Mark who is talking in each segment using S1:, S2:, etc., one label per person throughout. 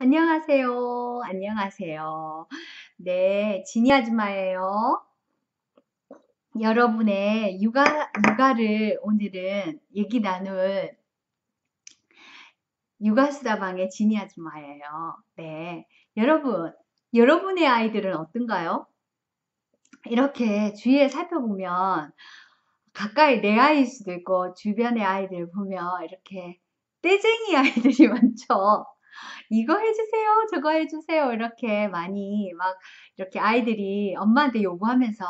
S1: 안녕하세요. 안녕하세요. 네, 지니 아줌마예요. 여러분의 육아를 오늘은 얘기 나눌 육아수다방의 지니 아줌마예요. 네, 여러분의 아이들은 어떤가요? 이렇게 주위에 살펴보면 가까이 내 아이일 수도 있고 주변의 아이들 보면 이렇게 떼쟁이 아이들이 많죠. 이거 해주세요, 저거 해주세요. 이렇게 많이 막 이렇게 아이들이 엄마한테 요구하면서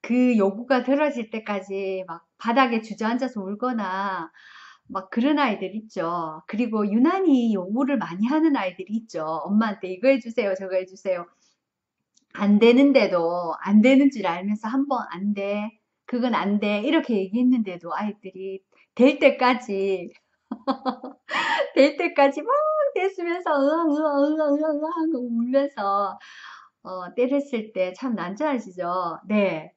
S1: 그 요구가 들어질 때까지 막 바닥에 주저앉아서 울거나 막 그런 아이들 있죠. 그리고 유난히 요구를 많이 하는 아이들이 있죠. 엄마한테 이거 해주세요, 저거 해주세요. 안 되는데도 안 되는 줄 알면서 한번 안 돼, 그건 안 돼, 이렇게 얘기했는데도 아이들이 될 때까지 될 때까지 막 떼쓰면서 으앙 으앙 으앙 으앙 으앙 울면서 때렸을 때 참 난처하시죠? 네.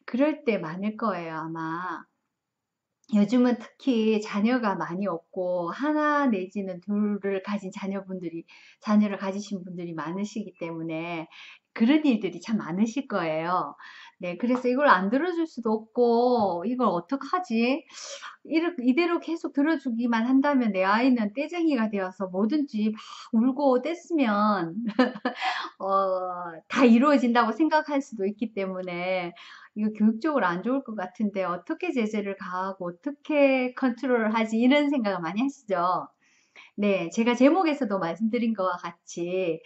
S1: 그럴 때 많을 거예요, 아마. 요즘은 특히 자녀가 많이 없고 하나 내지는 둘을 가진 자녀를 가지신 분들이 많으시기 때문에 그런 일들이 참 많으실 거예요. 네, 그래서 이걸 안 들어줄 수도 없고 이걸 어떡하지? 이대로 계속 들어주기만 한다면 내 아이는 떼쟁이가 되어서 뭐든지 막 울고 뗐으면 다 이루어진다고 생각할 수도 있기 때문에 이거 교육적으로 안 좋을 것 같은데 어떻게 제재를 가하고 어떻게 컨트롤을 하지 이런 생각을 많이 하시죠. 네, 제가 제목에서도 말씀드린 것과 같이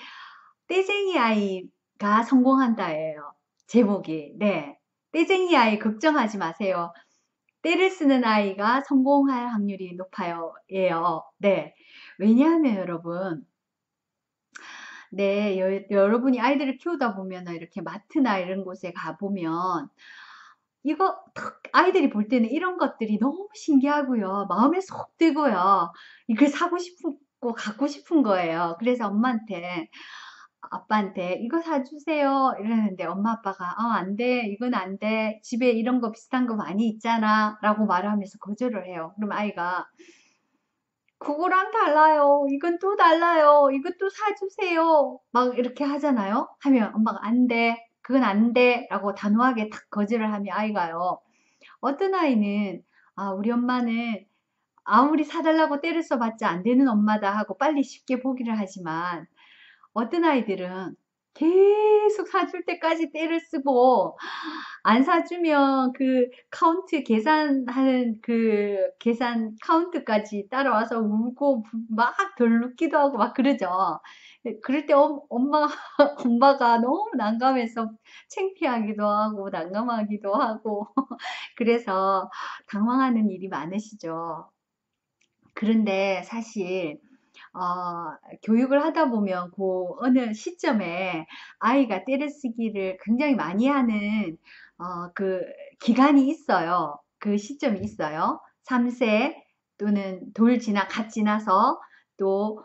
S1: 떼쟁이 아이가 성공한다예요. 제목이. 네. 떼쟁이 아이 걱정하지 마세요. 떼를 쓰는 아이가 성공할 확률이 높아요. 예요. 네. 왜냐하면 여러분, 네, 여러분이 아이들을 키우다 보면 이렇게 마트나 이런 곳에 가보면 이거 탁 아이들이 볼 때는 이런 것들이 너무 신기하고요. 마음에 쏙 들고요. 이걸 사고 싶고 갖고 싶은 거예요. 그래서 엄마한테 아빠한테 이거 사주세요 이러는데 엄마 아빠가 안 돼, 이건 안 돼, 집에 이런 거 비슷한 거 많이 있잖아 라고 말하면서 거절을 해요. 그럼 아이가 그거랑 달라요, 이건 또 달라요, 이것도 사주세요 막 이렇게 하잖아요. 하면 엄마가 안 돼, 그건 안 돼 라고 단호하게 탁 거절을 하면 아이가요, 어떤 아이는 우리 엄마는 아무리 사달라고 때를 써봤자 안 되는 엄마다 하고 빨리 쉽게 포기를 하지만 어떤 아이들은 계속 사줄 때까지 떼를 쓰고 안 사주면 그 카운트 계산하는 그 계산 카운트까지 따라와서 울고 막 덜 눕기도 하고 막 그러죠. 그럴 때 엄마, 엄마가 너무 난감해서 창피하기도 하고 난감하기도 하고 그래서 당황하는 일이 많으시죠. 그런데 사실 교육을 하다 보면 그 어느 시점에 아이가 때려쓰기를 굉장히 많이 하는 그 기간이 있어요. 그 시점이 있어요. 3세 또는 갓 지나서 또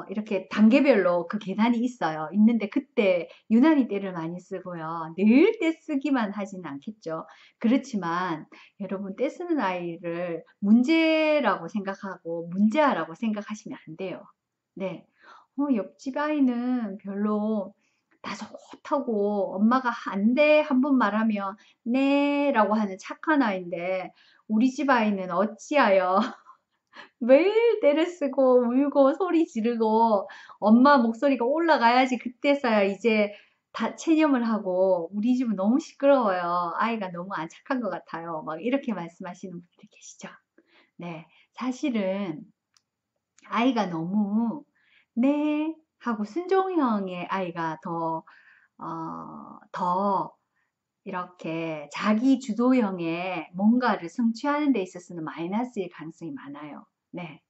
S1: 이렇게 단계별로 그 계단이 있어요. 있는데 그때 유난히 때를 많이 쓰고요. 늘 떼쓰기만 하지는 않겠죠. 그렇지만 여러분, 떼쓰는 아이를 문제라고 생각하고 문제아라고 생각하시면 안 돼요. 네. 옆집 아이는 별로 다 좋다고 엄마가 안 돼 한 번 말하면 네 라고 하는 착한 아이인데 우리 집 아이는 어찌하여 매일 떼를 쓰고 울고 소리 지르고 엄마 목소리가 올라가야지 그때서야 이제 다 체념을 하고 우리 집은 너무 시끄러워요. 아이가 너무 안 착한 것 같아요. 막 이렇게 말씀하시는 분들 계시죠. 네. 사실은 아이가 너무 네 하고 순종형의 아이가 더 이렇게 자기 주도형의 뭔가를 성취하는 데 있어서는 마이너스일 가능성이 많아요. 네.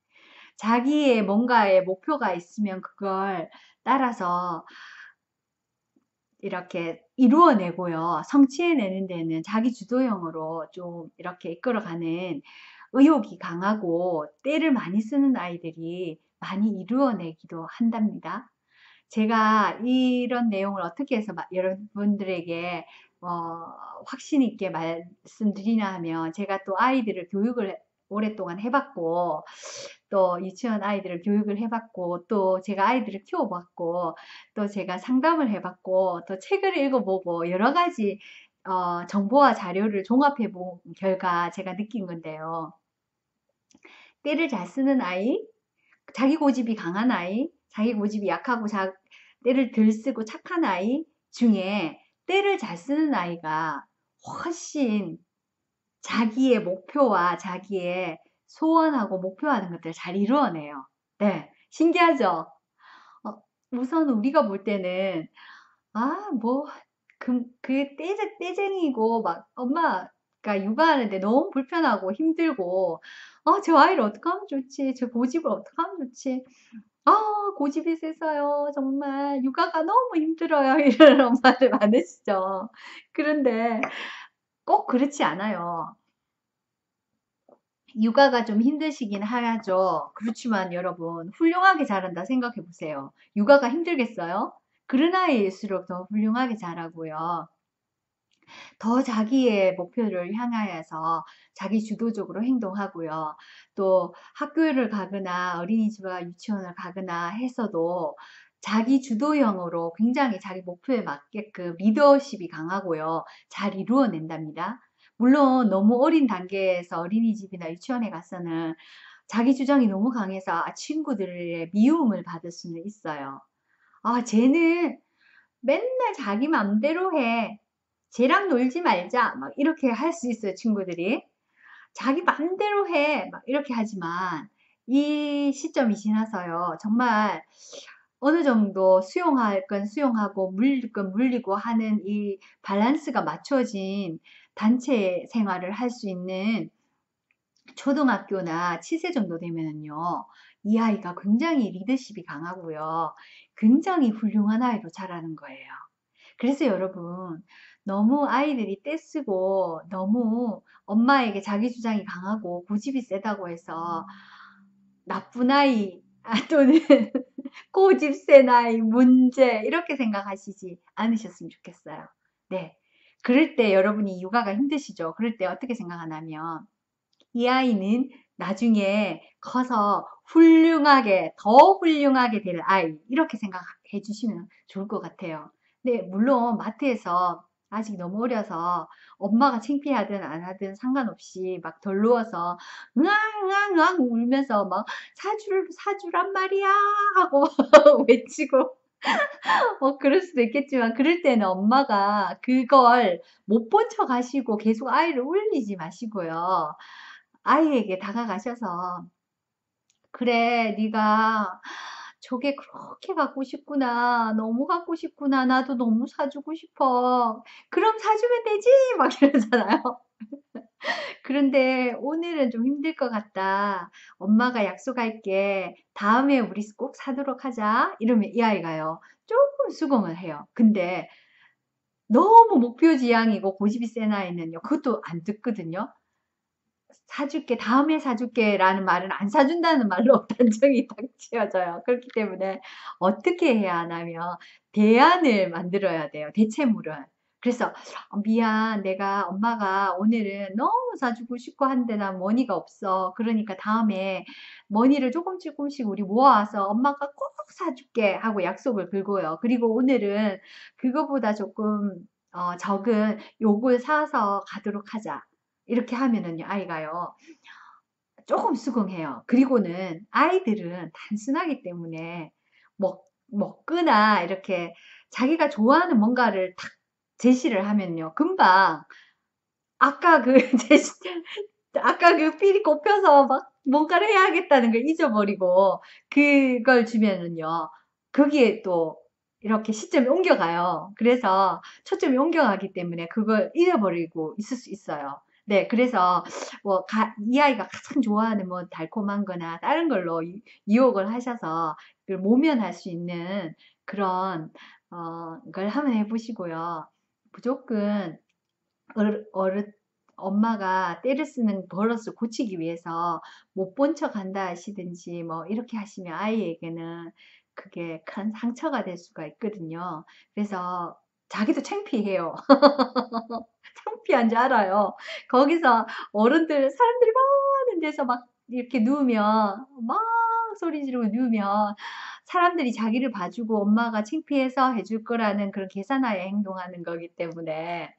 S1: 자기의 뭔가의 목표가 있으면 그걸 따라서 이렇게 이루어내고요. 성취해내는 데는 자기 주도형으로 좀 이렇게 이끌어가는 의욕이 강하고 때를 많이 쓰는 아이들이 많이 이루어내기도 한답니다. 제가 이런 내용을 어떻게 해서 여러분들에게 확신 있게 말씀드리냐 하면 제가 또 아이들을 교육을 오랫동안 해봤고, 또 유치원 아이들을 교육을 해봤고, 또 제가 아이들을 키워봤고, 또 제가 상담을 해봤고, 또 책을 읽어보고, 여러 가지 정보와 자료를 종합해 본 결과 제가 느낀 건데요. 때를 잘 쓰는 아이, 자기 고집이 강한 아이, 자기 고집이 약하고 때를 덜 쓰고 착한 아이 중에 때를 잘 쓰는 아이가 훨씬 자기의 목표와 자기의 소원하고 목표하는 것들을 잘 이루어내요. 네, 신기하죠? 우선 우리가 볼 때는 뭐, 떼쟁이고, 막, 엄마가 육아하는데 너무 불편하고 힘들고, 저 아이를 어떻게 하면 좋지? 저 고집을 어떻게 하면 좋지? 고집이 세서요. 정말, 육아가 너무 힘들어요. 이런 엄마들 많으시죠? 그런데 꼭 그렇지 않아요. 육아가 좀 힘드시긴 하죠. 그렇지만 여러분, 훌륭하게 자란다 생각해 보세요. 육아가 힘들겠어요? 그런 아이일수록 더 훌륭하게 자라고요. 더 자기의 목표를 향하여서 자기 주도적으로 행동하고요. 또 학교를 가거나 어린이집과 유치원을 가거나 해서도 자기 주도형으로 굉장히 자기 목표에 맞게끔 리더십이 강하고요. 잘 이루어낸답니다. 물론 너무 어린 단계에서 어린이집이나 유치원에 가서는 자기 주장이 너무 강해서 친구들의 미움을 받을 수는 있어요. 쟤는 맨날 자기 맘대로 해. 쟤랑 놀지 말자. 막 이렇게 할 수 있어요, 친구들이. 자기 맘대로 해. 막 이렇게 하지만 이 시점이 지나서요. 정말 어느 정도 수용할 건 수용하고 물릴 건 물리고 하는 이 밸런스가 맞춰진 단체 생활을 할 수 있는 초등학교나 7세 정도 되면은요, 이 아이가 굉장히 리더십이 강하고요. 굉장히 훌륭한 아이로 자라는 거예요. 그래서 여러분, 너무 아이들이 떼쓰고 너무 엄마에게 자기 주장이 강하고 고집이 세다고 해서 나쁜 아이 또는 고집 센 아이 문제 이렇게 생각하시지 않으셨으면 좋겠어요. 네. 그럴 때 여러분이 육아가 힘드시죠? 그럴 때 어떻게 생각하냐면 이 아이는 나중에 커서 더 훌륭하게 될 아이, 이렇게 생각해 주시면 좋을 것 같아요. 근데 물론 마트에서 아직 너무 어려서 엄마가 창피하든 안 하든 상관없이 막 덜 누워서 으앙 울면서 막 사주란 말이야 하고 외치고 그럴 수도 있겠지만 그럴 때는 엄마가 그걸 못 본 척 하시고 계속 아이를 울리지 마시고요. 아이에게 다가가셔서 그래 네가 저게 그렇게 갖고 싶구나 너무 갖고 싶구나 나도 너무 사주고 싶어 그럼 사주면 되지 막 이러잖아요. 그런데 오늘은 좀 힘들 것 같다. 엄마가 약속할게. 다음에 우리 꼭 사도록 하자. 이러면 이 아이가요. 조금 수긍을 해요. 근데 너무 목표지향이고 고집이 센 아이는요. 그것도 안 듣거든요. 사줄게, 다음에 사줄게 라는 말은 안 사준다는 말로 단정이 딱 지어져요. 그렇기 때문에 어떻게 해야 하냐면 대안을 만들어야 돼요. 대체물을. 그래서 미안, 내가 엄마가 오늘은 너무 사주고 싶고 한데 난 머니가 없어. 그러니까 다음에 머니를 조금씩 우리 모아서 엄마가 꼭 사줄게 하고 약속을 걸고요. 그리고 오늘은 그거보다 조금 적은 요걸 사서 가도록 하자. 이렇게 하면은요, 아이가요, 조금 수긍해요. 그리고는 아이들은 단순하기 때문에 먹거나 이렇게 자기가 좋아하는 뭔가를 탁 제시를 하면요, 금방 아까 그 제시, 아까 그 필이 꼽혀서 막 뭔가를 해야겠다는 걸 잊어버리고 그걸 주면은요, 거기에 또 이렇게 시점이 옮겨가요. 그래서 초점이 옮겨가기 때문에 그걸 잃어버리고 있을 수 있어요. 네, 그래서 이 아이가 가장 좋아하는 뭐 달콤한 거나 다른 걸로 유혹을 하셔서 그걸 모면할 수 있는 그런 걸 한번 해보시고요. 무조건 어르 엄마가 때를 쓰는 버릇을 고치기 위해서 못 본 척 한다 하시든지 뭐 이렇게 하시면 아이에게는 그게 큰 상처가 될 수가 있거든요. 그래서 자기도 창피해요. 창피한 줄 알아요. 거기서 사람들이 많은 데서 막 이렇게 누우면, 막 소리 지르고 누우면, 사람들이 자기를 봐주고 엄마가 창피해서 해줄 거라는 그런 계산하에 행동하는 거기 때문에,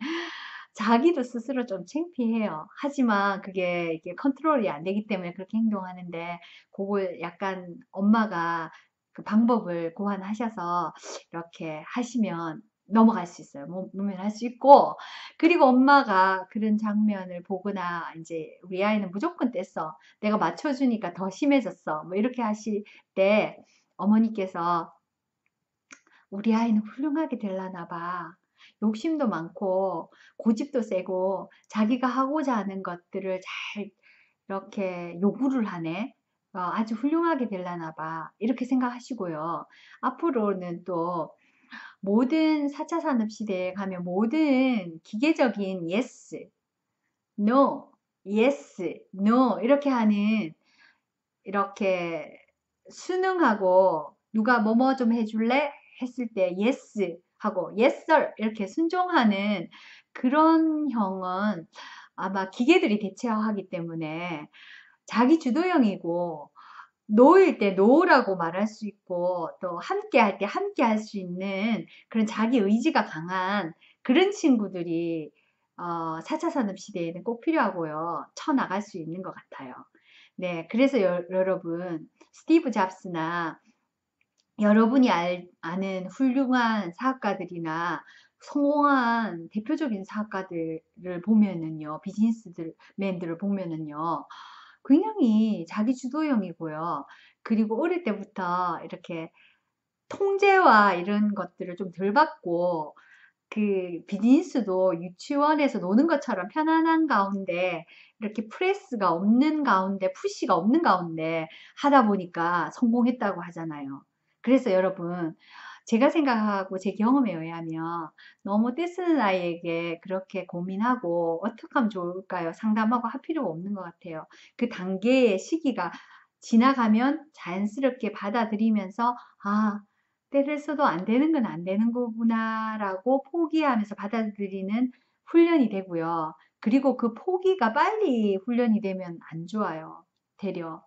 S1: 자기도 스스로 좀 창피해요. 하지만 그게 이게 컨트롤이 안 되기 때문에 그렇게 행동하는데, 그걸 약간 엄마가 그 방법을 고안하셔서 이렇게 하시면 넘어갈 수 있어요. 모면할 수 있고, 그리고 엄마가 그런 장면을 보거나, 이제 우리 아이는 무조건 뗐어. 내가 맞춰주니까 더 심해졌어. 뭐 이렇게 하실 때 어머니께서 우리 아이는 훌륭하게 되려나 봐. 욕심도 많고 고집도 세고 자기가 하고자 하는 것들을 잘 이렇게 요구를 하네. 아주 훌륭하게 되려나 봐. 이렇게 생각하시고요. 앞으로는 또 모든 4차 산업 시대에 가면 모든 기계적인 yes, no, yes, no 이렇게 하는, 이렇게 순응하고 누가 뭐뭐 좀 해줄래? 했을 때 yes 하고 yes sir 이렇게 순종하는 그런 형은 아마 기계들이 대체하기 때문에 자기 주도형이고, 노일 때 노라고 말할 수 있고 또 함께 할 때 함께 할 수 있는 그런 자기 의지가 강한 그런 친구들이 4차 산업 시대에는 꼭 필요하고요. 쳐나갈 수 있는 것 같아요. 네, 그래서 여러분, 스티브 잡스나 여러분이 아는 훌륭한 사업가들이나 성공한 대표적인 사업가들을 보면은요, 비즈니스맨들을 보면은요, 굉장히 자기 주도형이고요. 그리고 어릴 때부터 이렇게 통제와 이런 것들을 좀 덜 받고, 그 비즈니스도 유치원에서 노는 것처럼 편안한 가운데, 이렇게 프레스가 없는 가운데, 푸시가 없는 가운데 하다 보니까 성공했다고 하잖아요. 그래서 여러분, 제가 생각하고 제 경험에 의하면 너무 떼쓰는 아이에게 그렇게 고민하고 어떻게 하면 좋을까요? 상담하고 할 필요가 없는 것 같아요. 그 단계의 시기가 지나가면 자연스럽게 받아들이면서, 아, 때를 써도 안 되는 건 안 되는 거구나라고 포기하면서 받아들이는 훈련이 되고요. 그리고 그 포기가 빨리 훈련이 되면 안 좋아요. 되려.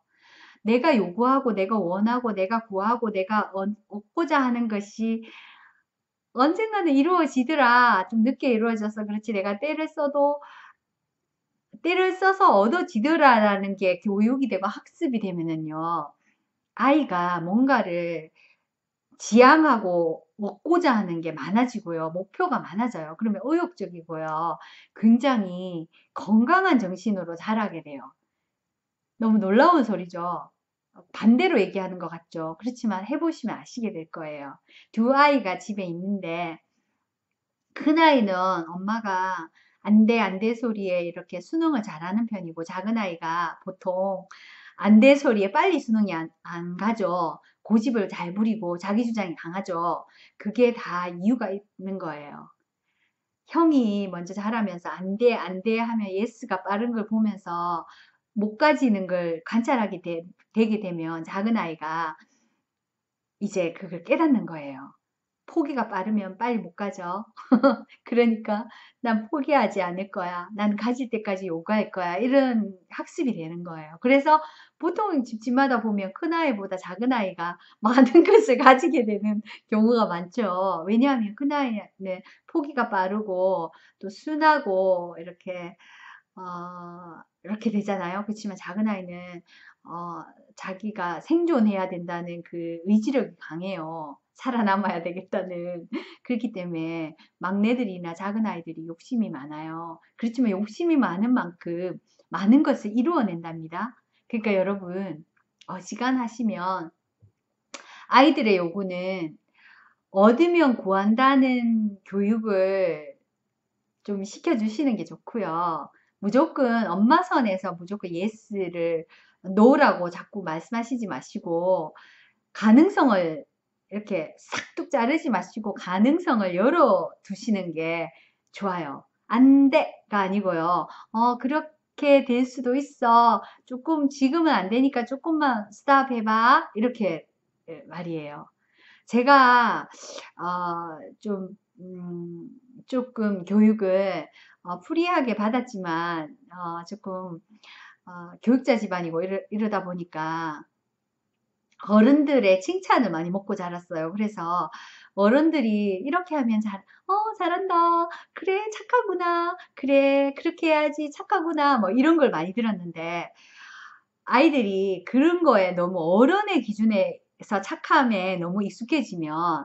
S1: 내가 요구하고, 내가 원하고, 내가 구하고, 내가 얻고자 하는 것이 언젠가는 이루어지더라. 좀 늦게 이루어져서 그렇지. 내가 때를 써서 얻어지더라라는 게 교육이 되고 학습이 되면은요. 아이가 뭔가를 지향하고 얻고자 하는 게 많아지고요. 목표가 많아져요. 그러면 의욕적이고요. 굉장히 건강한 정신으로 자라게 돼요. 너무 놀라운 소리죠. 반대로 얘기하는 것 같죠. 그렇지만 해보시면 아시게 될 거예요. 두 아이가 집에 있는데, 큰아이는 엄마가 안 돼, 안 돼 소리에 이렇게 수능을 잘하는 편이고, 작은 아이가 보통 안 돼 소리에 빨리 수능이 안 가죠. 고집을 잘 부리고 자기 주장이 강하죠. 그게 다 이유가 있는 거예요. 형이 먼저 잘하면서 안 돼, 안 돼 하면 예스가 빠른 걸 보면서 못 가지는 걸 관찰하게 되게 되면 작은 아이가 이제 그걸 깨닫는 거예요. 포기가 빠르면 빨리 못 가죠. 그러니까 난 포기하지 않을 거야. 난 가질 때까지 요구할 거야. 이런 학습이 되는 거예요. 그래서 보통 집마다 보면 큰아이보다 작은아이가 많은 것을 가지게 되는 경우가 많죠. 왜냐하면 큰아이는 포기가 빠르고 또 순하고 이렇게 되잖아요. 그렇지만 작은아이는 어, 자기가 생존해야 된다는 그 의지력이 강해요. 살아남아야 되겠다는. 그렇기 때문에 막내들이나 작은 아이들이 욕심이 많아요. 그렇지만 욕심이 많은 만큼 많은 것을 이루어낸답니다. 그러니까 여러분, 어지간하시면 아이들의 요구는 얻으면 구한다는 교육을 좀 시켜주시는 게 좋고요. 무조건 엄마 선에서 무조건 예스를 노라고 자꾸 말씀하시지 마시고, 가능성을 이렇게 싹둑 자르지 마시고 가능성을 열어 두시는 게 좋아요. 안 돼가 아니고요. 그렇게 될 수도 있어. 조금 지금은 안 되니까 조금만 스탑 해봐. 이렇게 말이에요. 제가 좀 음, 조금 교육을 프리하게 받았지만 조금 교육자 집안이고 이러다 보니까 어른들의 칭찬을 많이 먹고 자랐어요. 그래서 어른들이 이렇게 하면 잘한다. 그래, 착하구나. 그래, 그렇게 해야지. 착하구나. 뭐 이런 걸 많이 들었는데 아이들이 그런 거에 너무 어른의 기준에서 착함에 너무 익숙해지면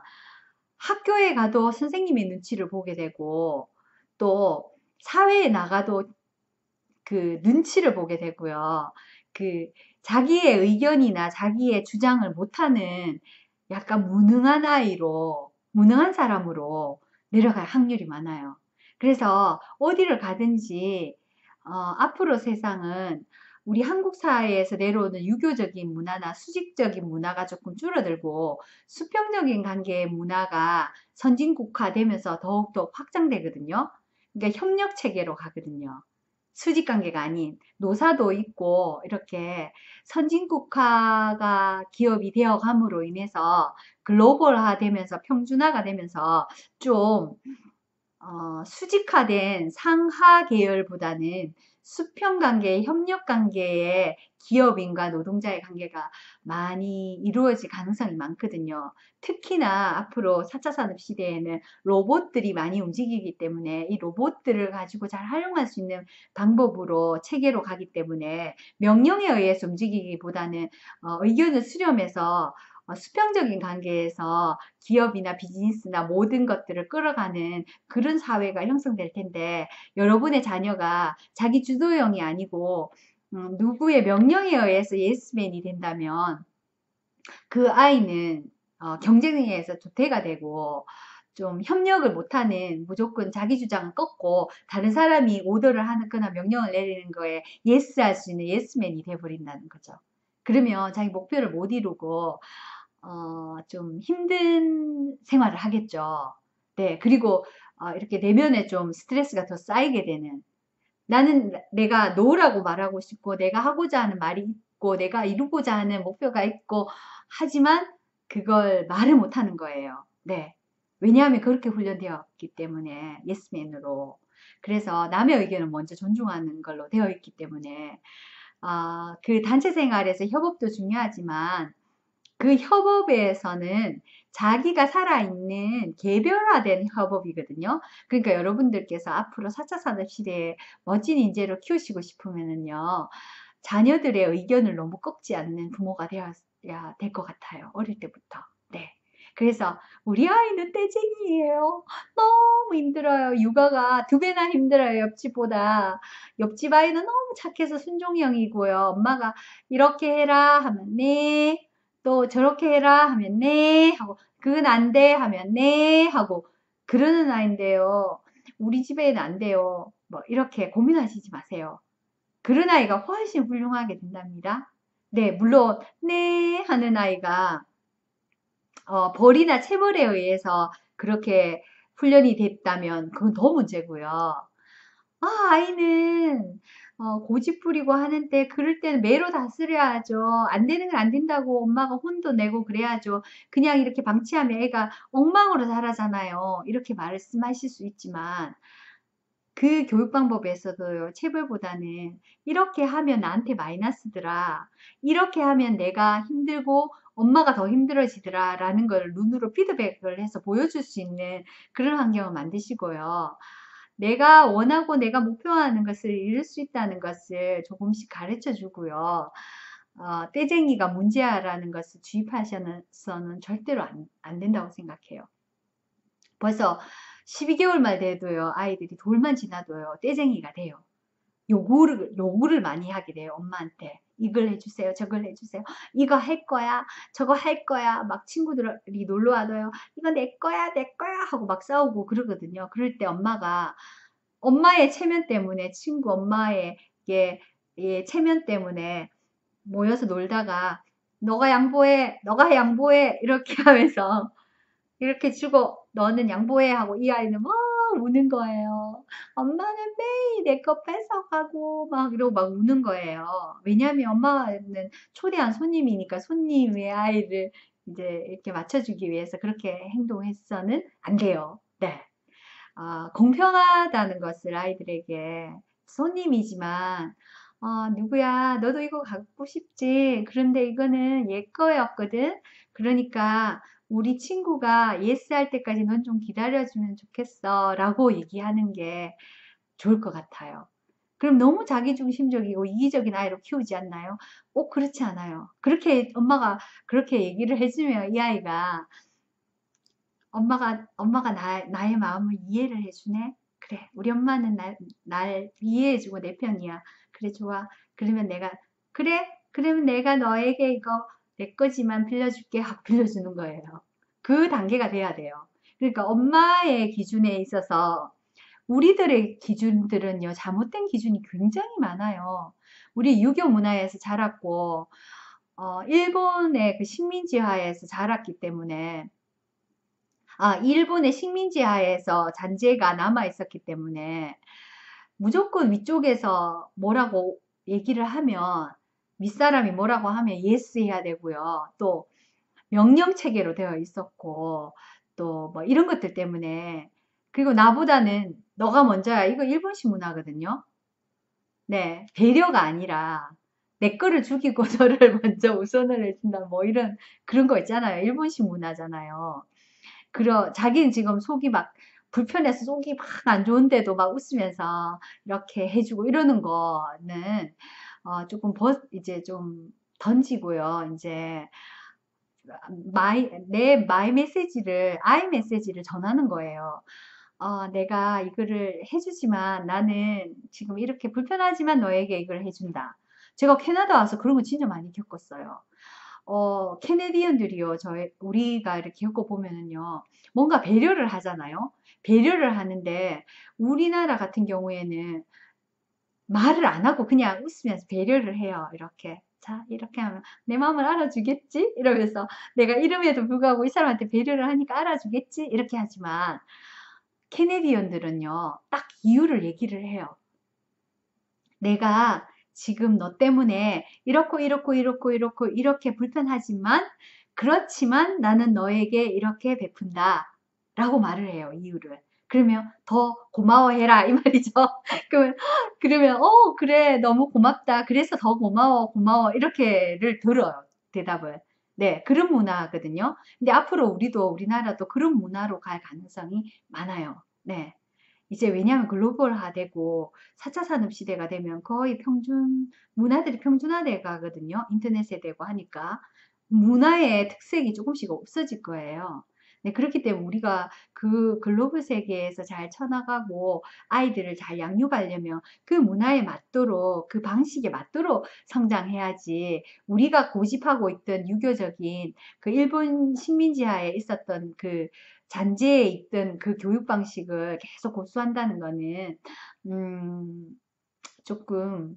S1: 학교에 가도 선생님의 눈치를 보게 되고 또 사회에 나가도 그 눈치를 보게 되고요. 그 자기의 의견이나 자기의 주장을 못하는 약간 무능한 아이로, 무능한 사람으로 내려갈 확률이 많아요. 그래서 어디를 가든지 앞으로 세상은 우리 한국 사회에서 내려오는 유교적인 문화나 수직적인 문화가 조금 줄어들고 수평적인 관계의 문화가 선진국화되면서 더욱더 확장되거든요. 그러니까 협력 체계로 가거든요. 수직 관계가 아닌 노사도 있고 이렇게 선진국화가 기업이 되어감으로 인해서 글로벌화 되면서 평준화가 되면서 좀 수직화된 상하 계열보다는 수평 관계, 협력 관계의 기업인과 노동자의 관계가 많이 이루어질 가능성이 많거든요. 특히나 앞으로 4차 산업 시대에는 로봇들이 많이 움직이기 때문에 이 로봇들을 가지고 잘 활용할 수 있는 방법으로 체계로 가기 때문에 명령에 의해서 움직이기보다는 의견을 수렴해서 수평적인 관계에서 기업이나 비즈니스나 모든 것들을 끌어가는 그런 사회가 형성될 텐데 여러분의 자녀가 자기 주도형이 아니고 누구의 명령에 의해서 예스맨이 된다면 그 아이는 경쟁에 의해서 도태가 되고 좀 협력을 못하는 무조건 자기 주장을 꺾고 다른 사람이 오더를 하거나 명령을 내리는 거에 예스 할 수 있는 예스맨이 돼버린다는 거죠. 그러면 자기 목표를 못 이루고 좀 힘든 생활을 하겠죠. 네, 그리고 이렇게 내면에 좀 스트레스가 더 쌓이게 되는 나는 내가 노라고 말하고 싶고 내가 하고자 하는 말이 있고 내가 이루고자 하는 목표가 있고 하지만 그걸 말을 못하는 거예요. 네. 왜냐하면 그렇게 훈련되었기 때문에 예스맨으로 그래서 남의 의견을 먼저 존중하는 걸로 되어 있기 때문에 그 단체 생활에서 협업도 중요하지만 그 협업에서는 자기가 살아있는 개별화된 협업이거든요. 그러니까 여러분들께서 앞으로 4차 산업시대에 멋진 인재로 키우시고 싶으면은요, 자녀들의 의견을 너무 꺾지 않는 부모가 되어야 될 것 같아요. 어릴 때부터. 네. 그래서 우리 아이는 떼쟁이에요. 너무 힘들어요. 육아가 두 배나 힘들어요. 옆집보다. 옆집 아이는 너무 착해서 순종형이고요. 엄마가 이렇게 해라 하면 네. 또 저렇게 해라 하면 네 하고 그건 안 돼 하면 네 하고 그러는 아이인데요. 우리 집에는 안 돼요. 뭐 이렇게 고민하시지 마세요. 그런 아이가 훨씬 훌륭하게 된답니다. 네, 물론 네 하는 아이가 벌이나 체벌에 의해서 그렇게 훈련이 됐다면 그건 더 문제고요. 아이는 고집 부리고 하는데 그럴 때는 매로 다스려야죠. 안 되는 건 안 된다고 엄마가 혼도 내고 그래야죠. 그냥 이렇게 방치하면 애가 엉망으로 자라잖아요. 이렇게 말씀하실 수 있지만 그 교육 방법에서도요, 체벌보다는 이렇게 하면 나한테 마이너스더라. 이렇게 하면 내가 힘들고 엄마가 더 힘들어지더라. 라는 걸 눈으로 피드백을 해서 보여줄 수 있는 그런 환경을 만드시고요. 내가 원하고 내가 목표하는 것을 이룰 수 있다는 것을 조금씩 가르쳐 주고요. 떼쟁이가 문제야라는 것을 주입하셔서는 절대로 안 된다고 생각해요. 벌써 12개월만 돼도요, 아이들이 돌만 지나도요, 떼쟁이가 돼요. 요구를 많이 하게 돼요, 엄마한테. 이걸 해주세요, 저걸 해주세요. 이거 할 거야, 저거 할 거야. 막 친구들이 놀러 와도요, 이거 내 거야, 내 거야. 하고 막 싸우고 그러거든요. 그럴 때 엄마가 엄마의 체면 때문에, 친구 엄마의 체면 때문에 모여서 놀다가 너가 양보해, 너가 양보해. 이렇게 하면서 이렇게 주고 너는 양보해 하고 이 아이는 막 우는 거예요. 엄마는 매일 내 거 뺏어가고 막 이러고 막 우는 거예요. 왜냐하면 엄마는 초대한 손님이니까 손님의 아이를 이제 이렇게 맞춰주기 위해서 그렇게 행동해서는 안 돼요. 네. 공평하다는 것을 아이들에게 손님이지만 누구야 너도 이거 갖고 싶지? 그런데 이거는 얘 거였거든. 그러니까 우리 친구가 예스 할 때까지 넌 좀 기다려주면 좋겠어 라고 얘기하는 게 좋을 것 같아요. 그럼 너무 자기중심적이고 이기적인 아이로 키우지 않나요? 그렇지 않아요. 그렇게 엄마가 그렇게 얘기를 해주면 이 아이가 엄마가 나의 마음을 이해를 해주네? 그래, 우리 엄마는 날 이해해주고 내 편이야. 그래, 좋아. 그러면 그래? 그러면 내가 너에게 이거 내 거지만 빌려줄게 하고 빌려주는 거예요. 그 단계가 돼야 돼요. 그러니까 엄마의 기준에 있어서 우리들의 기준들은요, 잘못된 기준이 굉장히 많아요. 우리 유교 문화에서 자랐고, 일본의 그 식민지하에서 자랐기 때문에, 일본의 식민지하에서 잔재가 남아 있었기 때문에 무조건 위쪽에서 뭐라고 얘기를 하면 윗사람이 뭐라고 하면 예스 해야 되고요. 또 명령 체계로 되어 있었고 또 뭐 이런 것들 때문에 그리고 나보다는 너가 먼저야. 이거 일본식 문화거든요. 네, 배려가 아니라 내 거를 죽이고 너를 먼저 우선을 해준다. 뭐 이런 그런 거 있잖아요. 일본식 문화잖아요. 자기는 지금 속이 막 불편해서 속이 막 안 좋은데도 막 웃으면서 이렇게 해주고 이러는 거는 조금 이제 좀 던지고요. 이제 마이 메시지를, 아이 메시지를 전하는 거예요. 내가 이거를 해주지만 나는 지금 이렇게 불편하지만 너에게 이걸 해준다. 제가 캐나다 와서 그런 거 진짜 많이 겪었어요. 캐네디언들이요, 우리가 이렇게 겪어보면은요, 뭔가 배려를 하잖아요. 배려를 하는데, 우리나라 같은 경우에는 말을 안 하고 그냥 웃으면서 배려를 해요. 이렇게. 자, 이렇게 하면 내 마음을 알아주겠지? 이러면서 내가 이름에도 불구하고 이 사람한테 배려를 하니까 알아주겠지? 이렇게 하지만, 캐네디언들은요, 딱 이유를 얘기를 해요. 내가 지금 너 때문에 이렇고 이렇게 불편하지만 그렇지만 나는 너에게 이렇게 베푼다 라고 말을 해요. 이유를. 그러면 더 고마워해라 이 말이죠. 그러면 그래 너무 고맙다. 그래서 더 고마워 이렇게를 들어요. 대답을. 네, 그런 문화거든요. 근데 앞으로 우리나라도 그런 문화로 갈 가능성이 많아요. 네. 이제 왜냐하면 글로벌화되고 4차 산업시대가 되면 거의 문화들이 평준화돼 가거든요. 인터넷에 되고 하니까. 문화의 특색이 조금씩 없어질 거예요. 네, 그렇기 때문에 우리가 그 글로벌 세계에서 잘 쳐나가고 아이들을 잘 양육하려면 그 문화에 맞도록 그 방식에 맞도록 성장해야지 우리가 고집하고 있던 유교적인 그 일본 식민지하에 있었던 그 잔재에 있던 그 교육 방식을 계속 고수한다는 거는 음, 조금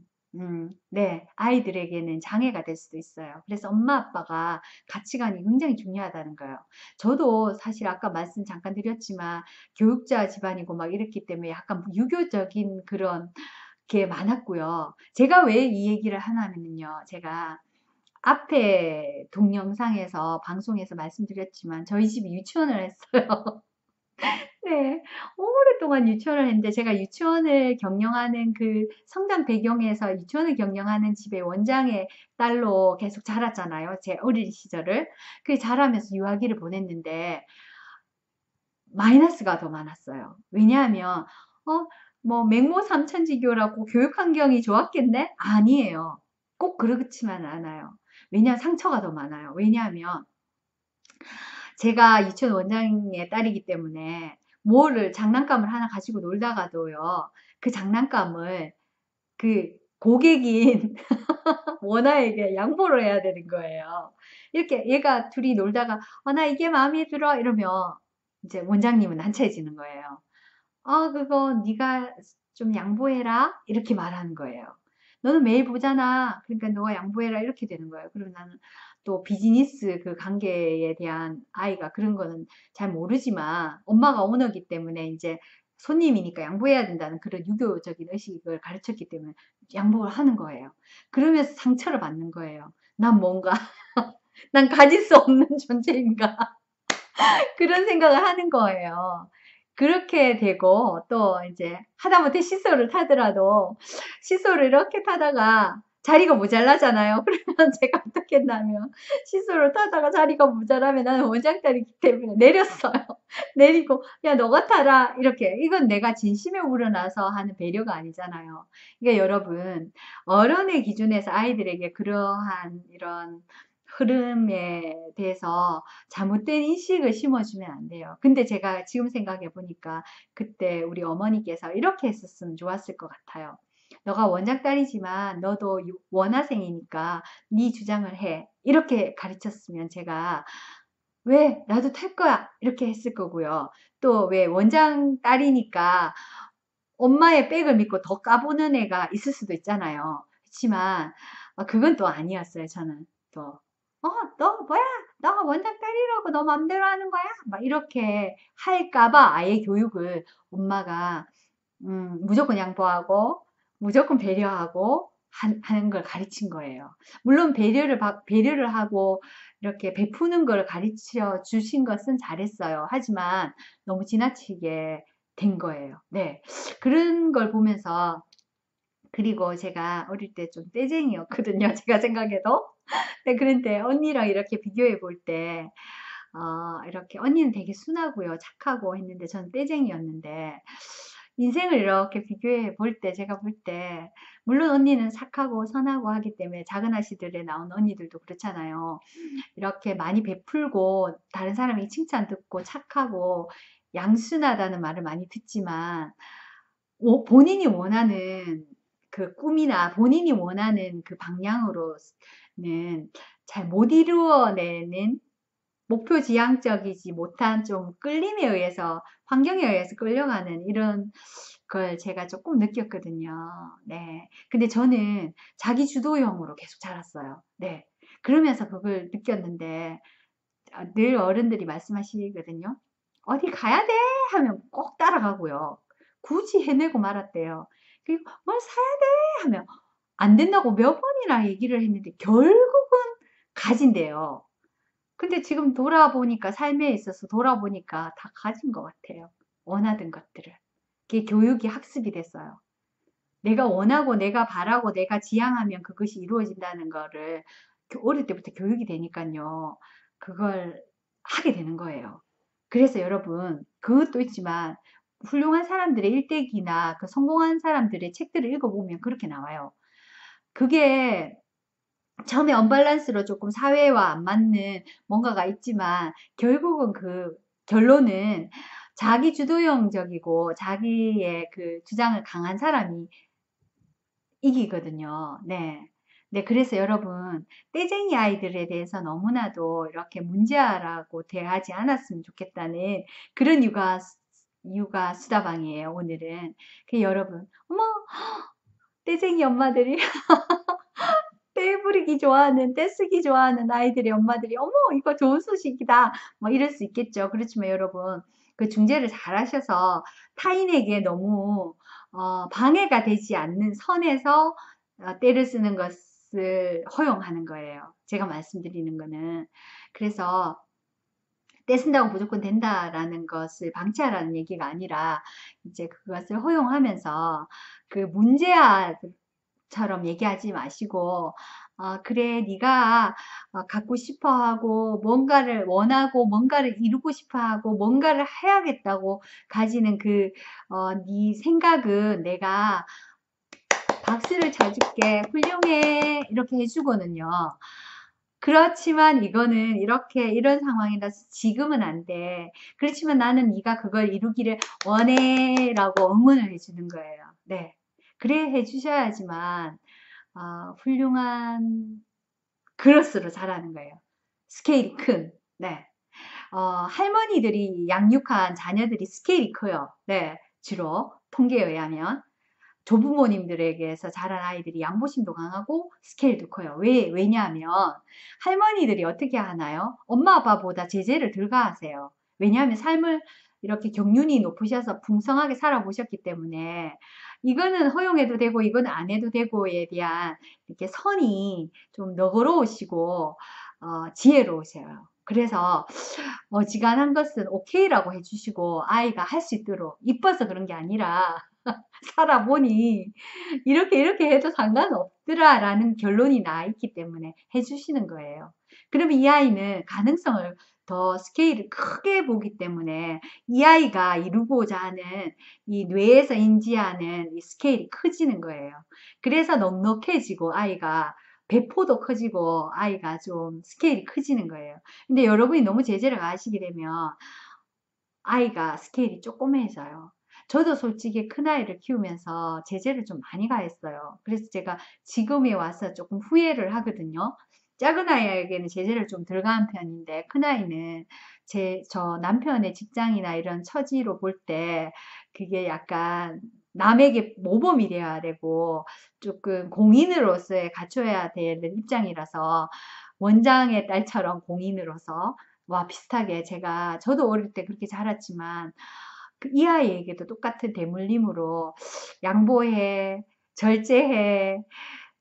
S1: 네, 아이들에게는 장애가 될 수도 있어요. 그래서 엄마 아빠가 가치관이 굉장히 중요하다는 거예요. 저도 사실 아까 말씀 잠깐 드렸지만 교육자 집안이고 막 이랬기 때문에 약간 유교적인 그런 게 많았고요. 제가 왜 이 얘기를 하냐면요. 제가 앞에 동영상에서 방송에서 말씀드렸지만 저희 집이 유치원을 했어요. 네. 오랫동안 유치원을 했는데 제가 유치원을 경영하는 그 성장 배경에서 유치원을 경영하는 집의 원장의 딸로 계속 자랐잖아요. 제 어린 시절을. 그 자라면서 유아기를 보냈는데 마이너스가 더 많았어요. 왜냐하면 뭐 맹모 삼천지교라고 교육 환경이 좋았겠네? 아니에요. 꼭 그렇지만 않아요. 왜냐 상처가 더 많아요. 왜냐하면 제가 유치원 원장의 딸이기 때문에 뭐를 장난감을 하나 가지고 놀다가도요. 그 장난감을 그 고객인 원아에게 양보를 해야 되는 거예요. 이렇게 얘가 둘이 놀다가 나 이게 마음에 들어 이러면 이제 원장님은 난처해지는 거예요. 그거 네가 좀 양보해라 이렇게 말하는 거예요. 너는 매일 보잖아. 그러니까 너가 양보해라 이렇게 되는 거예요. 그리고 나는 또 비즈니스 그 관계에 대한 아이가 그런 거는 잘 모르지만 엄마가 오너기 때문에 이제 손님이니까 양보해야 된다는 그런 유교적인 의식을 가르쳤기 때문에 양보를 하는 거예요. 그러면서 상처를 받는 거예요. 난 뭔가 난 가질 수 없는 존재인가 그런 생각을 하는 거예요. 그렇게 되고, 또 이제 하다못해 시소를 타더라도 시소를 이렇게 타다가 자리가 모자라잖아요. 그러면 제가 어떻게 했냐면 시소를 타다가 자리가 모자라면 나는 원장딸이기 때문에 내렸어요. 내리고 야 너가 타라 이렇게. 이건 내가 진심에 우러나서 하는 배려가 아니잖아요. 그러니까 여러분, 어른의 기준에서 아이들에게 그러한 이런 흐름에 대해서 잘못된 인식을 심어주면 안 돼요. 근데 제가 지금 생각해 보니까 그때 우리 어머니께서 이렇게 했었으면 좋았을 것 같아요. 너가 원장 딸이지만 너도 원화생이니까 네 주장을 해. 이렇게 가르쳤으면 제가 왜 나도 탈 거야 이렇게 했을 거고요. 또 왜 원장 딸이니까 엄마의 백을 믿고 더 까보는 애가 있을 수도 있잖아요. 그렇지만 그건 또 아니었어요. 저는 또 너 뭐야? 너가 원장 딸이라고 너 맘대로 하는 거야? 막 이렇게 할까봐 아예 교육을 엄마가 무조건 양보하고 무조건 배려하고 하는 걸 가르친 거예요. 물론 배려를 하고 이렇게 베푸는 걸 가르쳐 주신 것은 잘했어요. 하지만 너무 지나치게 된 거예요. 네. 그런 걸 보면서, 그리고 제가 어릴 때 좀 떼쟁이였거든요. 제가 생각해도. 네, 그런데 언니랑 이렇게 비교해 볼 때, 이렇게 언니는 되게 순하고요, 착하고 했는데 저는 떼쟁이였는데, 인생을 이렇게 비교해 볼 때, 제가 볼 때, 물론 언니는 착하고 선하고 하기 때문에 작은 아씨들에 나온 언니들도 그렇잖아요. 이렇게 많이 베풀고 다른 사람이 칭찬 듣고 착하고 양순하다는 말을 많이 듣지만 본인이 원하는 그 꿈이나 본인이 원하는 그 방향으로는 잘 못 이루어내는, 목표 지향적이지 못한 좀 끌림에 의해서, 환경에 의해서 끌려가는 이런 걸 제가 조금 느꼈거든요. 네. 근데 저는 자기 주도형으로 계속 자랐어요. 네. 그러면서 그걸 느꼈는데, 늘 어른들이 말씀하시거든요. 어디 가야 돼? 하면 꼭 따라가고요. 굳이 해내고 말았대요. 그리고 뭘 사야 돼? 하면 안 된다고 몇 번이나 얘기를 했는데 결국은 가진대요. 근데 지금 돌아보니까, 삶에 있어서 돌아보니까 다 가진 것 같아요. 원하던 것들을. 그게 교육이 학습이 됐어요. 내가 원하고 내가 바라고 내가 지향하면 그것이 이루어진다는 거를 어릴 때부터 교육이 되니까요. 그걸 하게 되는 거예요. 그래서 여러분, 그것도 있지만 훌륭한 사람들의 일대기나 그 성공한 사람들의 책들을 읽어보면 그렇게 나와요. 그게 처음에 언밸런스로 조금 사회와 안 맞는 뭔가가 있지만 결국은 그 결론은 자기 주도형적이고 자기의 그 주장을 강한 사람이 이기거든요. 네. 네, 그래서 여러분, 떼쟁이 아이들에 대해서 너무나도 이렇게 문제아라고 대하지 않았으면 좋겠다는 그런 육아 수다방이에요, 오늘은. 그 여러분, 어머, 떼쟁이 엄마들이 떼 부리기 좋아하는, 떼쓰기 좋아하는 아이들의 엄마들이, 어머, 이거 좋은 소식이다. 뭐 이럴 수 있겠죠. 그렇지만 여러분, 그 중재를 잘 하셔서 타인에게 너무 방해가 되지 않는 선에서 때를 쓰는 것을 허용하는 거예요. 제가 말씀드리는 거는. 그래서 떼 쓴다고 무조건 된다라는 것을 방치하라는 얘기가 아니라 이제 그것을 허용하면서 그 문제아처럼 얘기하지 마시고 그래 네가 갖고 싶어 하고 뭔가를 원하고 뭔가를 이루고 싶어 하고 뭔가를 해야겠다고 가지는 네 생각은 내가 박수를 쳐줄게. 훌륭해. 이렇게 해주거든요. 그렇지만 이거는 이렇게 이런 상황이라서 지금은 안 돼. 그렇지만 나는 네가 그걸 이루기를 원해 라고 응원을 해주는 거예요. 네. 그래 해주셔야지만 훌륭한 그릇으로 자라는 거예요. 스케일이 큰. 네. 할머니들이 양육한 자녀들이 스케일이 커요. 네. 주로 통계에 의하면. 조부모님들에게서 자란 아이들이 양보심도 강하고 스케일도 커요. 왜냐하면 할머니들이 어떻게 하나요? 엄마 아빠보다 제재를 덜 가하세요. 왜냐하면 삶을 이렇게 경륜이 높으셔서 풍성하게 살아보셨기 때문에 이거는 허용해도 되고 이건 안 해도 되고에 대한 이렇게 선이 좀 너그러우시고 지혜로우세요. 그래서 어지간한 것은 오케이라고 해주시고 아이가 할 수 있도록 이뻐서 그런 게 아니라 살아보니 이렇게 해도 상관없더라라는 결론이 나 있기 때문에 해주시는 거예요. 그러면 이 아이는 가능성을 더 스케일을 크게 보기 때문에 이 아이가 이루고자 하는 이 뇌에서 인지하는 이 스케일이 커지는 거예요. 그래서 넉넉해지고 아이가 배포도 커지고 아이가 좀 스케일이 커지는 거예요. 근데 여러분이 너무 제재를 가하시게 되면 아이가 스케일이 조그매져요. 저도 솔직히 큰아이를 키우면서 제재를 좀 많이 가했어요. 그래서 제가 지금에 와서 조금 후회를 하거든요. 작은 아이에게는 제재를 좀 덜 가한 편인데 큰아이는 저 남편의 직장이나 이런 처지로 볼 때 그게 약간 남에게 모범이 되어야 되고 조금 공인으로서의 갖춰야 되는 입장이라서 원장의 딸처럼 공인으로서 와 비슷하게 저도 어릴 때 그렇게 자랐지만 이 아이에게도 똑같은 대물림으로 양보해, 절제해,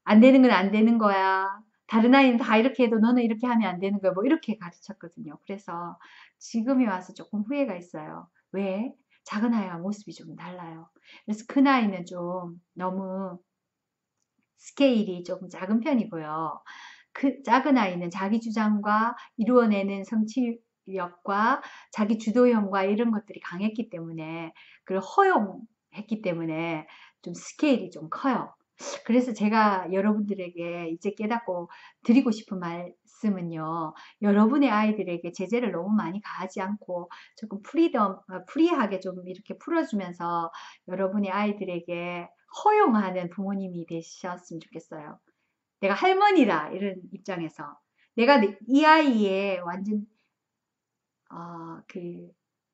S1: 안 되는 건 안 되는 거야. 다른 아이는 다 이렇게 해도 너는 이렇게 하면 안 되는 거야. 뭐 이렇게 가르쳤거든요. 그래서 지금에 와서 조금 후회가 있어요. 왜? 작은 아이와 모습이 좀 달라요. 그래서 큰 아이는 좀 너무 스케일이 조금 작은 편이고요. 그 작은 아이는 자기 주장과 이루어내는 성취력과 자기 주도형과 이런 것들이 강했기 때문에 그걸 허용했기 때문에 좀 스케일이 좀 커요. 그래서 제가 여러분들에게 이제 깨닫고 드리고 싶은 말씀은요. 여러분의 아이들에게 제재를 너무 많이 가하지 않고 조금 프리하게 좀 이렇게 풀어주면서 여러분의 아이들에게 허용하는 부모님이 되셨으면 좋겠어요. 내가 할머니다 이런 입장에서 내가 이 아이의 완전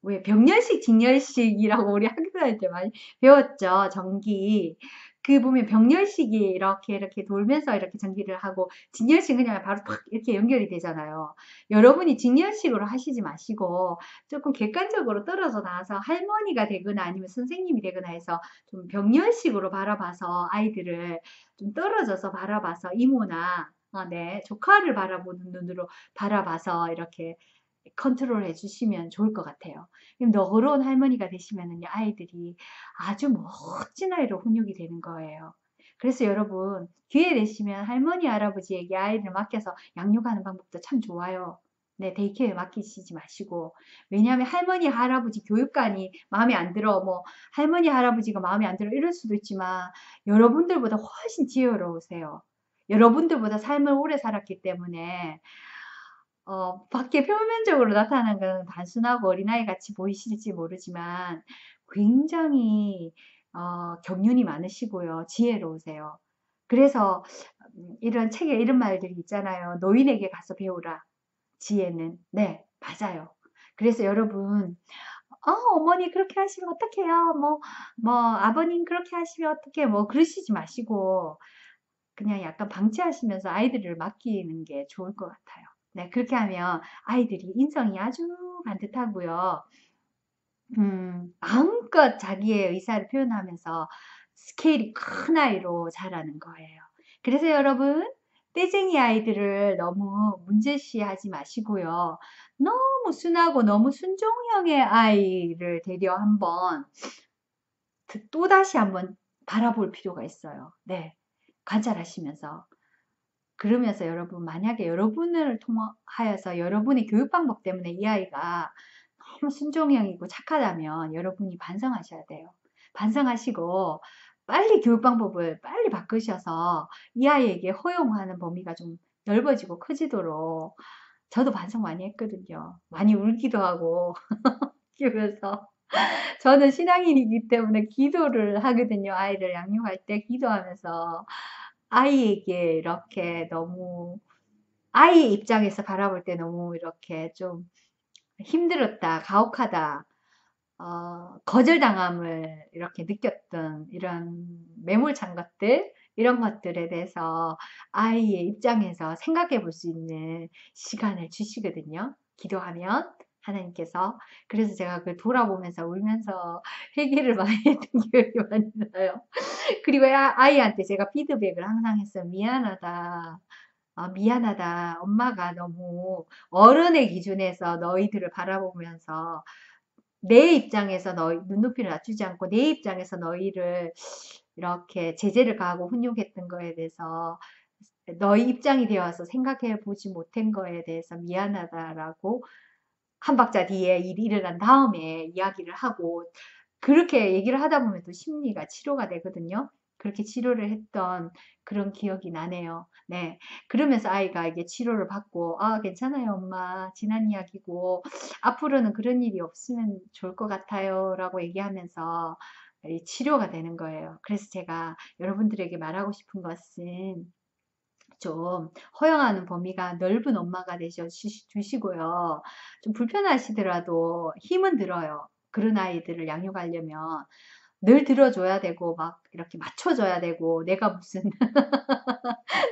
S1: 왜 병렬식 직렬식이라고 우리 학교 다닐 때 많이 배웠죠. 전기 그 보면 병렬식이 이렇게 돌면서 이렇게 전기를 하고 직렬식은 그냥 바로 팍 이렇게 연결이 되잖아요. 여러분이 직렬식으로 하시지 마시고 조금 객관적으로 떨어져 나와서 할머니가 되거나 아니면 선생님이 되거나 해서 좀 병렬식으로 바라봐서 아이들을 좀 떨어져서 바라봐서 이모나 네, 조카를 바라보는 눈으로 바라봐서 이렇게 컨트롤 해주시면 좋을 것 같아요. 너그러운 할머니가 되시면 아이들이 아주 멋진 아이로 훈육이 되는 거예요. 그래서 여러분 기회 되시면 할머니 할아버지에게 아이를 맡겨서 양육하는 방법도 참 좋아요. 네, 데이케어에 맡기시지 마시고 왜냐하면 할머니 할아버지 교육관이 마음에 안 들어 뭐 할머니 할아버지가 마음에 안 들어 이럴 수도 있지만 여러분들보다 훨씬 지혜로우세요. 여러분들보다 삶을 오래 살았기 때문에 밖에 표면적으로 나타나는 건 단순하고 어린아이 같이 보이실지 모르지만 굉장히 경륜이 많으시고요. 지혜로우세요. 그래서 이런 책에 이런 말들이 있잖아요. 노인에게 가서 배우라. 지혜는. 네, 맞아요. 그래서 여러분, 어머니 그렇게 하시면 어떡해요? 아버님 그렇게 하시면 어떡해? 뭐 그러시지 마시고 그냥 약간 방치하시면서 아이들을 맡기는 게 좋을 것 같아요. 네, 그렇게 하면 아이들이 인성이 아주 반듯하고요. 마음껏 자기의 의사를 표현하면서 스케일이 큰 아이로 자라는 거예요. 그래서 여러분, 떼쟁이 아이들을 너무 문제시하지 마시고요. 너무 순하고 너무 순종형의 아이를 데려 한번 또다시 한번 바라볼 필요가 있어요. 네, 관찰하시면서. 그러면서 여러분 만약에 여러분을 통하여서 여러분의 교육 방법 때문에 이 아이가 너무 순종형이고 착하다면 여러분이 반성하셔야 돼요. 반성하시고 빨리 교육 방법을 빨리 바꾸셔서 이 아이에게 허용하는 범위가 좀 넓어지고 커지도록 저도 반성 많이 했거든요. 많이 울기도 하고 키우면서 저는 신앙인이기 때문에 기도를 하거든요. 아이를 양육할 때 기도하면서 아이에게 이렇게 너무 아이의 입장에서 바라볼 때 너무 이렇게 좀 힘들었다, 가혹하다, 거절당함을 이렇게 느꼈던 이런 매몰찬 것들, 이런 것들에 대해서 아이의 입장에서 생각해 볼 수 있는 시간을 주시거든요. 기도하면 하나님께서. 그래서 제가 그걸 돌아보면서 울면서 회개를 많이 했던 기억이 많이 나요. 그리고 아이한테 제가 피드백을 항상 했어요. 미안하다. 미안하다. 엄마가 너무 어른의 기준에서 너희들을 바라보면서 내 입장에서 너희 눈높이를 낮추지 않고 내 입장에서 너희를 이렇게 제재를 가하고 훈육했던 거에 대해서 너희 입장이 되어서 생각해 보지 못한 거에 대해서 미안하다라고 한 박자 뒤에 일이 일어난 다음에 이야기를 하고 그렇게 얘기를 하다 보면 또 심리가 치료가 되거든요. 그렇게 치료를 했던 그런 기억이 나네요. 네. 그러면서 아이가 이게 치료를 받고, 괜찮아요, 엄마. 지난 이야기고, 앞으로는 그런 일이 없으면 좋을 것 같아요. 라고 얘기하면서 이 치료가 되는 거예요. 그래서 제가 여러분들에게 말하고 싶은 것은 좀 허용하는 범위가 넓은 엄마가 되셔 주시고요. 좀 불편하시더라도 힘은 들어요. 그런 아이들을 양육하려면 늘 들어줘야 되고 막 이렇게 맞춰줘야 되고 내가 무슨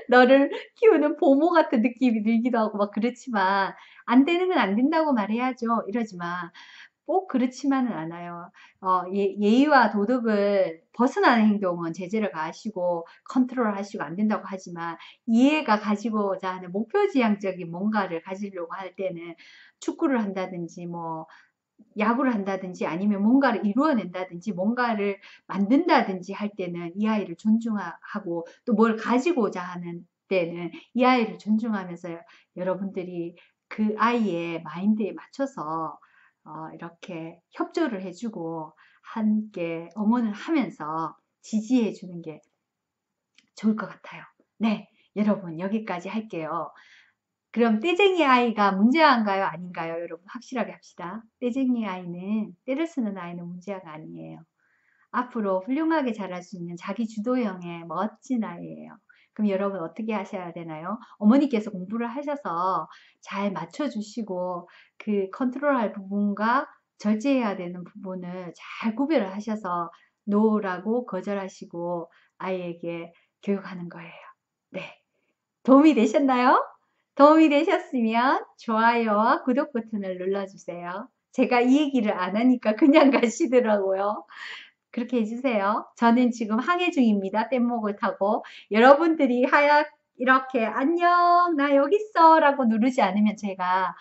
S1: 너를 키우는 보모 같은 느낌이 들기도 하고 막 그렇지만 안 되는 건 안 된다고 말해야죠. 이러지만 꼭 그렇지만은 않아요. 예의와 도덕을 벗어나는 행동은 제재를 가하시고 컨트롤 하시고 안 된다고 하지만 이해가 가지고자 하는 목표지향적인 뭔가를 가지려고 할 때는 축구를 한다든지 뭐 야구를 한다든지 아니면 뭔가를 이루어낸다든지 뭔가를 만든다든지 할 때는 이 아이를 존중하고 또 뭘 가지고자 하는 때는 이 아이를 존중하면서 여러분들이 그 아이의 마인드에 맞춰서 이렇게 협조를 해주고 함께 응원을 하면서 지지해 주는 게 좋을 것 같아요. 네, 여러분 여기까지 할게요. 그럼 떼쟁이 아이가 문제아인가요? 아닌가요? 여러분 확실하게 합시다. 떼쟁이 아이는, 때를 쓰는 아이는 문제아가 아니에요. 앞으로 훌륭하게 자랄 수 있는 자기 주도형의 멋진 아이예요. 그럼 여러분 어떻게 하셔야 되나요? 어머니께서 공부를 하셔서 잘 맞춰주시고 그 컨트롤할 부분과 절제해야 되는 부분을 잘 구별을 하셔서 노라고 거절하시고 아이에게 교육하는 거예요. 네. 도움이 되셨나요? 도움이 되셨으면 좋아요와 구독 버튼을 눌러주세요. 제가 이 얘기를 안 하니까 그냥 가시더라고요. 그렇게 해주세요. 저는 지금 항해 중입니다. 뗏목을 타고. 여러분들이 이렇게 안녕 나 여기 있어 라고 누르지 않으면 제가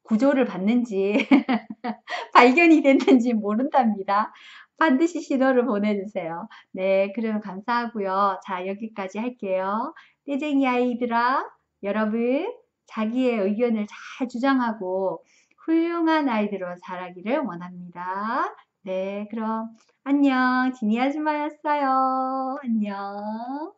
S1: 구조를 받는지 발견이 됐는지 모른답니다. 반드시 신호를 보내주세요. 네, 그럼 감사하고요. 자, 여기까지 할게요. 떼쟁이 아이들아, 여러분 자기의 의견을 잘 주장하고 훌륭한 아이들로 자라기를 원합니다. 네, 그럼 안녕. 지니 아줌마였어요. 안녕.